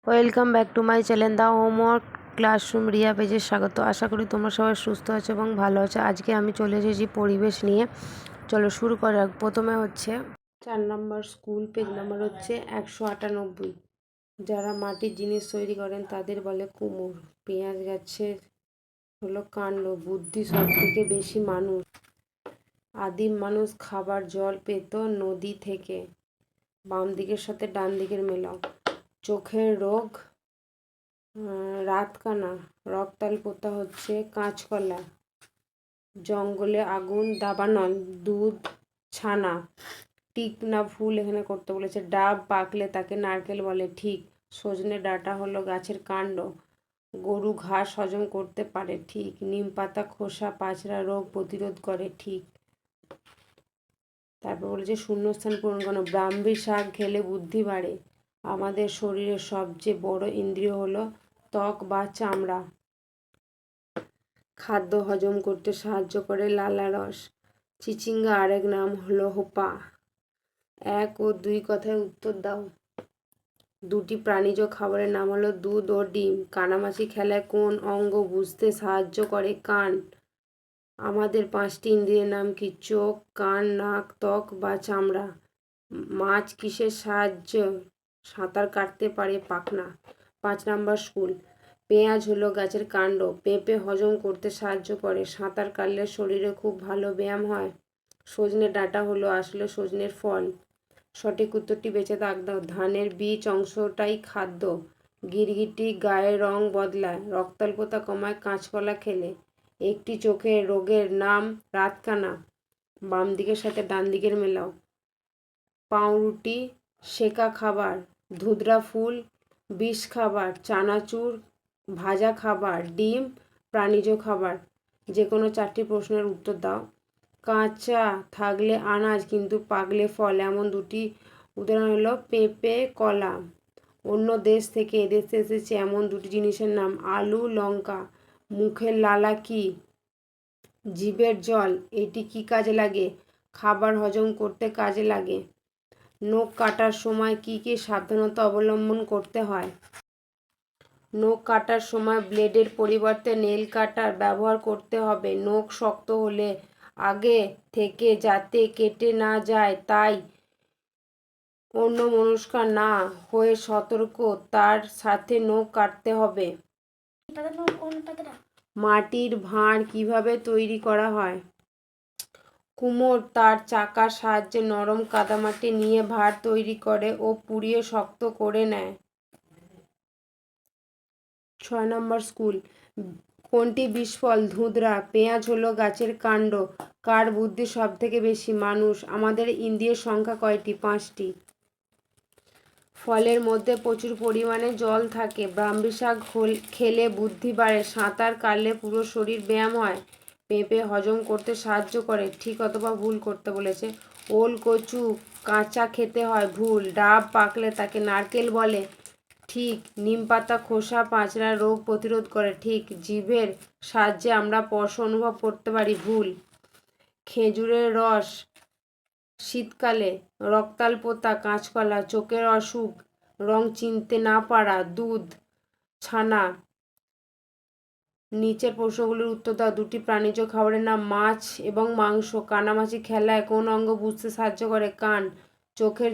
Welcome back to my channel the homework classroom Riya পেজে স্বাগত। আশা করি তোমরা সবাই সুস্থ আছো এবং ভালো আছো। আজকে আমি চলে এসেছি পরিবেশ নিয়ে। চলো শুরু করা যাক। প্রথমে হচ্ছে 4 নম্বর স্কুল, পেজ নাম্বার হচ্ছে 198। যারা মাটির জিনিস তৈরি করেন তাদের বলে কুমোর। পেঁয়াজ গাছের হলো কাণ্ড। বুদ্ধি সব থেকে বেশি মানুষ। আদিম মানুষ খাবার জল পেত নদী থেকে। বাম দিকের সাথে ডান দিকের মেলাও। চোখের রোগ রাতকানা। রক্তাল্পতা হচ্ছে কাঁচকলা। জঙ্গলে আগুন দাবানল। দুধ ছানা। টিক না ফুল এখানে করতে বলেছে। ডাব পাকলে তাকে নারকেল বলে, ঠিক। সজনে ডাঁটা হলো গাছের কাণ্ড। গরু ঘাস হজম করতে পারে, ঠিক। নিম পাতা খোসা পাঁচড়া রোগ প্রতিরোধ করে, ঠিক। তারপর বলেছে শূন্যস্থান পূরণ করো। ব্রাহ্মী শাক খেলে বুদ্ধি বাড়ে। আমাদের শরীরের সবচেয়ে বড় ইন্দ্রিয় হলো ত্বক বা চামড়া। খাদ্য হজম করতে সাহায্য করে লালা রস। চিচিঙ্গা আরেক নাম হলো হোপা। 1 ও 2 কথায় উত্তর দাও। দুটি প্রাণীজ খাবারের নাম হলো দুধ ও ডিম। কানামাছি খেলায় কোন অঙ্গ বুঝতে সাহায্য করে? কান। আমাদের 5টি ইন্দ্রিয়ের নাম কি? চোখ, কান, নাক, ত্বক বা চামড়া। মাছ কিসের সাহায্যে সাঁতার কাটতে পারে? পাখনা। 5 নম্বর স্কুল। পেঁয়াজ হলো গাছের কাণ্ড। পেঁপে হজম করতে সাহায্য করে। সাঁতার কাটলে শরীরে খুব ভালো ব্যায়াম হয়। সজনে ডাঁটা হলো আসলে সজনের ফল। সঠিক উত্তরটি বেছে দাগ দাও। ধানের বীজ অংশটাই খাদ্য। গিরগিটি গায়ের রং বদলায়। রক্তাল্পতা কমায় কাঁচকলা খেলে। একটি চোখের রোগের নাম রাতকানা। বাম দিকের সাথে ডান দিকের মেলাও। পাউরুটি সেকা খাবার। ধুতরা ফুল বিষ খাবার। চানাচুর ভাজা খাবার। ডিম প্রাণীজ খাবার। যে কোনো 4টি প্রশ্নের উত্তর দাও। কাঁচা থাকলে আনাজ কিন্তু পাকলে ফল। এমন 2টি উদাহরণ হলো পেঁপে, কলা। অন্য দেশ থেকে এদেশে এসেছে এমন 2টি জিনিসের নাম আলু, লঙ্কা। মুখের লালা কি? জিভের জল। এটি কি কাজে লাগে? খাবার হজম করতে কাজে লাগে। নখ কাটার সময় কি কি সাবধানতা অবলম্বন করতে হয়? নখ কাটার সময় ব্লেডের পরিবর্তে নেল কাটার ব্যবহার করতে হবে। নখ শক্ত হলে আগে থেকে যাতে কেটে না যায় তাই অন্যমনস্ক না হয়ে সতর্ক তার সাথে নখ কাটতে হবে। মাটির ভাঁড় কিভাবে তৈরি করা হয়? কুমোর তার চাকার সাহায্যে নরম কাদামাটি নিয়ে ভাঁড় তৈরি করে ও পুড়িয়ে শক্ত করে নেয়। 6 নম্বর স্কুল। কোনটি বিষফল? ধুতরা। পেঁয়াজ হলো গাছের কাণ্ড। কার বুদ্ধি সব থেকে বেশি? মানুষ। আমাদের ইন্দ্রিয়ের সংখ্যা কয়টি? 5টি। ফলের মধ্যে প্রচুর পরিমাণে জল থাকে। ব্রাহ্মী শাক খেলে বুদ্ধি বাড়ে। সাঁতার কাটলে পুরো শরীর ব্যায়াম হয়। পেঁপে হজম করতে সাহায্য করে, ঠিক অথবা ভুল করতে বলেছে। ওল কচু কাঁচা খেতে হয়, ভুল। ডাব পাকলে তাকে নারকেল বলে, ঠিক। নিম পাতা খোসা পাঁচড়া রোগ প্রতিরোধ করে, ঠিক। জিভের সাহায্যে আমরা স্পর্শ অনুভব করতে পারি, ভুল। খেজুরের রস শীতকালে। রক্তাল্পতা কাঁচকলা। চোখের অসুখ রং চিনতে না পারা, দুধ ছানা। নিচের প্রশ্নগুলির উত্তর দাও। 2টি প্রাণীজ খাবারের নাম মাছ এবং মাংস। কানামাছি খেলায় কোন অঙ্গ বুঝতে সাহায্য করে? কান। চোখের